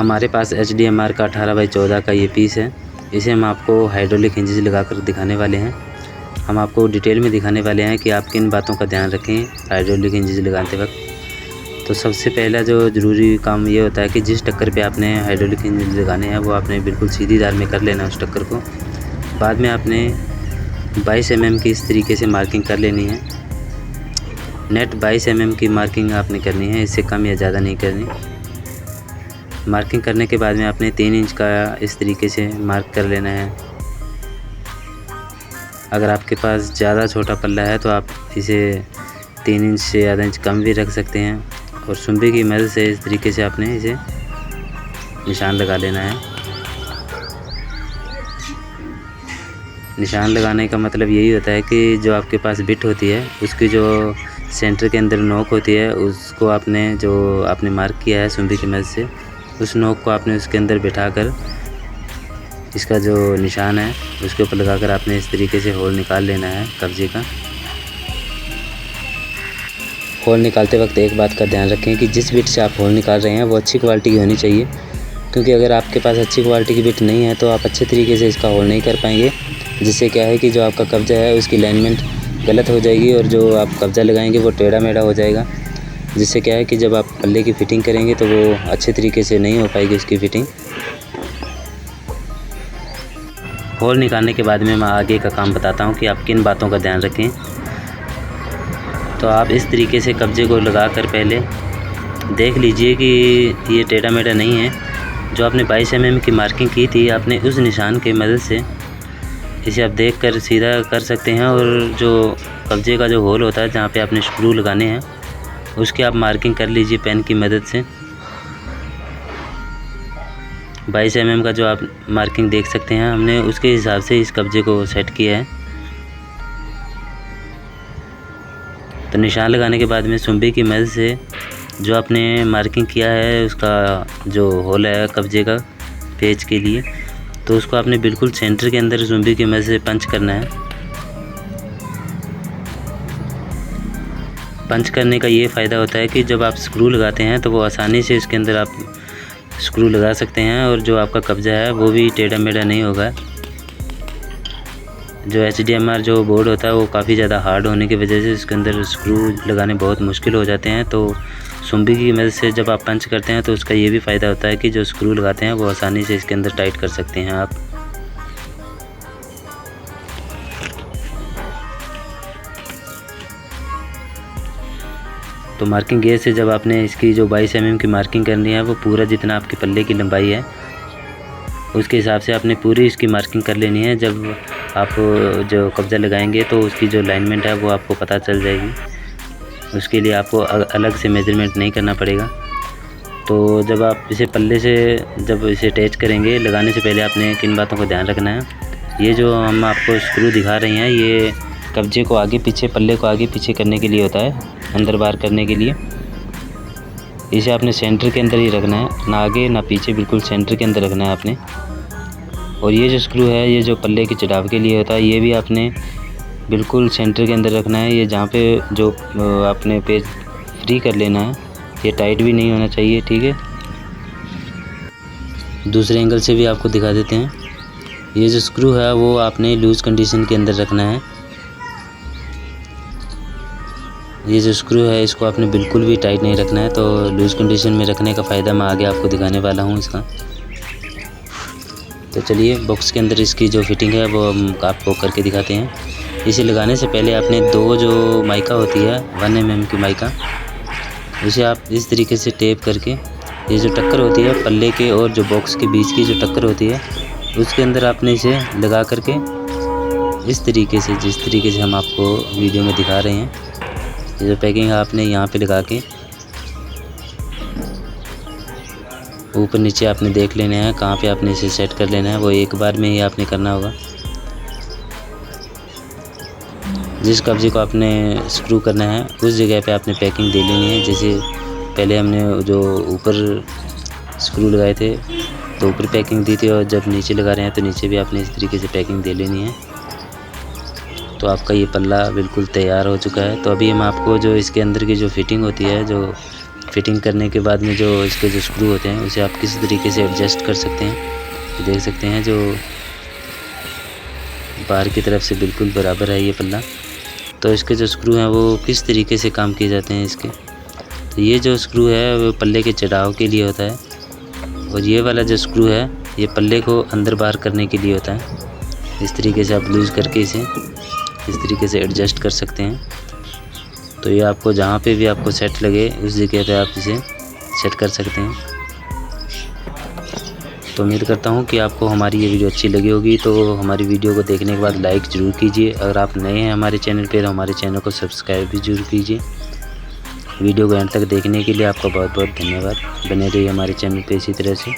हमारे पास HDMR का 18x14 का ये पीस है। इसे हम आपको हाइड्रोलिक हिंजेस लगाकर दिखाने वाले हैं। हम आपको डिटेल में दिखाने वाले हैं कि आप किन बातों का ध्यान रखें हाइड्रोलिक हिंजेस लगाते वक्त। तो सबसे पहला जो ज़रूरी काम ये होता है कि जिस टक्कर पे आपने हाइड्रोलिक हिंजेस लगाने हैं वो आपने बिल्कुल सीधी धार में कर लेना उस टक्कर को। बाद में आपने 22 mm की इस तरीके से मार्किंग कर लेनी है। नेट 22 mm की मार्किंग आपने करनी है, इससे कम या ज़्यादा नहीं करनी। मार्किंग करने के बाद में आपने 3 इंच का इस तरीके से मार्क कर लेना है। अगर आपके पास ज़्यादा छोटा पल्ला है तो आप इसे 3 इंच से आधा इंच कम भी रख सकते हैं। और सुम्बी की मदद से इस तरीके से आपने इसे निशान लगा लेना है। निशान लगाने का मतलब यही होता है कि जो आपके पास बिट होती है उसकी जो सेंटर के अंदर नोक होती है उसको आपने मार्क किया है सुम्बी की मदद से, उस नोक को आपने उसके अंदर बिठाकर इसका जो निशान है उसके ऊपर लगाकर आपने इस तरीके से होल निकाल लेना है कब्जे का। होल निकालते वक्त एक बात का ध्यान रखें कि जिस बिट से आप होल निकाल रहे हैं वो अच्छी क्वालिटी की होनी चाहिए, क्योंकि अगर आपके पास अच्छी क्वालिटी की बिट नहीं है तो आप अच्छे तरीके से इसका होल नहीं कर पाएंगे, जिससे क्या है कि जो आपका कब्जा है उसकी अलाइनमेंट गलत हो जाएगी और जो आप कब्जा लगाएंगे वो टेढ़ा मेढ़ा हो जाएगा, जिससे क्या है कि जब आप पल्ले की फ़िटिंग करेंगे तो वो अच्छे तरीके से नहीं हो पाएगी उसकी फ़िटिंग। होल निकालने के बाद में मैं आगे का काम बताता हूँ कि आप किन बातों का ध्यान रखें। तो आप इस तरीके से कब्जे को लगाकर पहले देख लीजिए कि ये टेढ़ा मेढ़ा नहीं है। जो आपने 22 mm की मार्किंग की थी आपने उस निशान की मदद से इसे आप देखकर सीधा कर सकते हैं, और जो कब्जे का जो होल होता है जहाँ पे आपने स्क्रू लगाने हैं उसकी आप मार्किंग कर लीजिए पेन की मदद से। 22 mm का जो आप मार्किंग देख सकते हैं हमने उसके हिसाब से इस कब्जे को सेट किया है। तो निशान लगाने के बाद में सुम्बी की मदद से जो आपने मार्किंग किया है उसका जो होल है कब्जे का पेच के लिए, तो उसको आपने बिल्कुल सेंटर के अंदर सुम्बी की मदद से पंच करना है। पंच करने का ये फ़ायदा होता है कि जब आप स्क्रू लगाते हैं तो वो आसानी से इसके अंदर आप स्क्रू लगा सकते हैं और जो आपका कब्जा है वो भी टेढ़ा मेढ़ा नहीं होगा। जो HDMR जो बोर्ड होता है वो काफ़ी ज़्यादा हार्ड होने की वजह से इसके अंदर स्क्रू लगाने बहुत मुश्किल हो जाते हैं। तो सुम्बी की मदद से जब आप पंच करते हैं तो उसका ये भी फ़ायदा होता है कि जो स्क्रू लगाते हैं वो आसानी से इसके अंदर टाइट कर सकते हैं आप। तो मार्किंग गेज से जब आपने इसकी जो 22 mm की मार्किंग करनी है वो पूरा जितना आपके पल्ले की लंबाई है उसके हिसाब से आपने पूरी इसकी मार्किंग कर लेनी है। जब आप जो कब्जा लगाएंगे तो उसकी जो अलाइनमेंट है वो आपको पता चल जाएगी, उसके लिए आपको अलग से मेजरमेंट नहीं करना पड़ेगा। तो जब आप इसे पल्ले से जब इसे अटैच करेंगे लगाने से पहले आपने किन बातों का ध्यान रखना है। ये जो हम आपको स्क्रू दिखा रहे हैं ये कब्जे को आगे पीछे पल्ले को आगे पीछे करने के लिए होता है, अंदर बाहर करने के लिए। इसे आपने सेंटर के अंदर ही रखना है, ना आगे ना पीछे, बिल्कुल सेंटर के अंदर रखना है आपने। और ये जो स्क्रू है ये जो पल्ले के चढ़ाव के लिए होता है ये भी आपने बिल्कुल सेंटर के अंदर रखना है। ये जहाँ पे जो आपने पेज फ्री कर लेना है, ये टाइट भी नहीं होना चाहिए, ठीक है। दूसरे एंगल से भी आपको दिखा देते हैं। ये जो स्क्रू है वो आपने लूज़ कंडीशन के अंदर रखना है। ये जो स्क्रू है इसको आपने बिल्कुल भी टाइट नहीं रखना है, तो लूज़ कंडीशन में रखने का फ़ायदा मैं आगे आपको दिखाने वाला हूँ इसका। तो चलिए बॉक्स के अंदर इसकी जो फिटिंग है वो हम आपको करके दिखाते हैं। इसे लगाने से पहले आपने दो जो माइका होती है 1 mm की माइका, उसे आप इस तरीके से टेप करके ये जो टक्कर होती है पल्ले के और जो बॉक्स के बीच की जो टक्कर होती है उसके अंदर आपने इसे लगा करके इस तरीके से, जिस तरीके से हम आपको वीडियो में दिखा रहे हैं, ये जो पैकिंग आपने यहाँ पे लगा के ऊपर नीचे आपने देख लेना है कहाँ पे आपने इसे सेट कर लेना है। वो एक बार में ही आपने करना होगा। जिस कब्जे को आपने स्क्रू करना है उस जगह पे आपने पैकिंग दे लेनी है। जैसे पहले हमने जो ऊपर स्क्रू लगाए थे तो ऊपर पैकिंग दी थी, और जब नीचे लगा रहे हैं तो नीचे भी आपने इस तरीके से पैकिंग दे लेनी है। तो आपका ये पल्ला बिल्कुल तैयार हो चुका है। तो अभी हम आपको जो इसके अंदर की जो फिटिंग होती है, जो फिटिंग करने के बाद में जो इसके जो स्क्रू होते हैं उसे आप किसी तरीके से एडजस्ट कर सकते हैं। देख सकते हैं जो बाहर की तरफ से बिल्कुल बराबर है ये पल्ला। तो इसके जो स्क्रू हैं वो किस तरीके से काम किए जाते हैं इसके, तो ये जो स्क्रू है वो पल्ले के चढ़ाव के लिए होता है, और ये वाला जो स्क्रू है ये पल्ले को अंदर बाहर करने के लिए होता है। इस तरीके से आप लूज़ करके इसे इस तरीके से एडजस्ट कर सकते हैं। तो ये आपको जहाँ पे भी आपको सेट लगे उस जगह पे आप इसे सेट कर सकते हैं। तो उम्मीद करता हूँ कि आपको हमारी ये वीडियो अच्छी लगी होगी। तो हमारी वीडियो को देखने के बाद लाइक ज़रूर कीजिए। अगर आप नए हैं हमारे चैनल पर तो हमारे चैनल को सब्सक्राइब भी ज़रूर कीजिए। वीडियो को एंड तक देखने के लिए आपका बहुत बहुत धन्यवाद। बने रहिए हमारे चैनल पे इसी तरह से।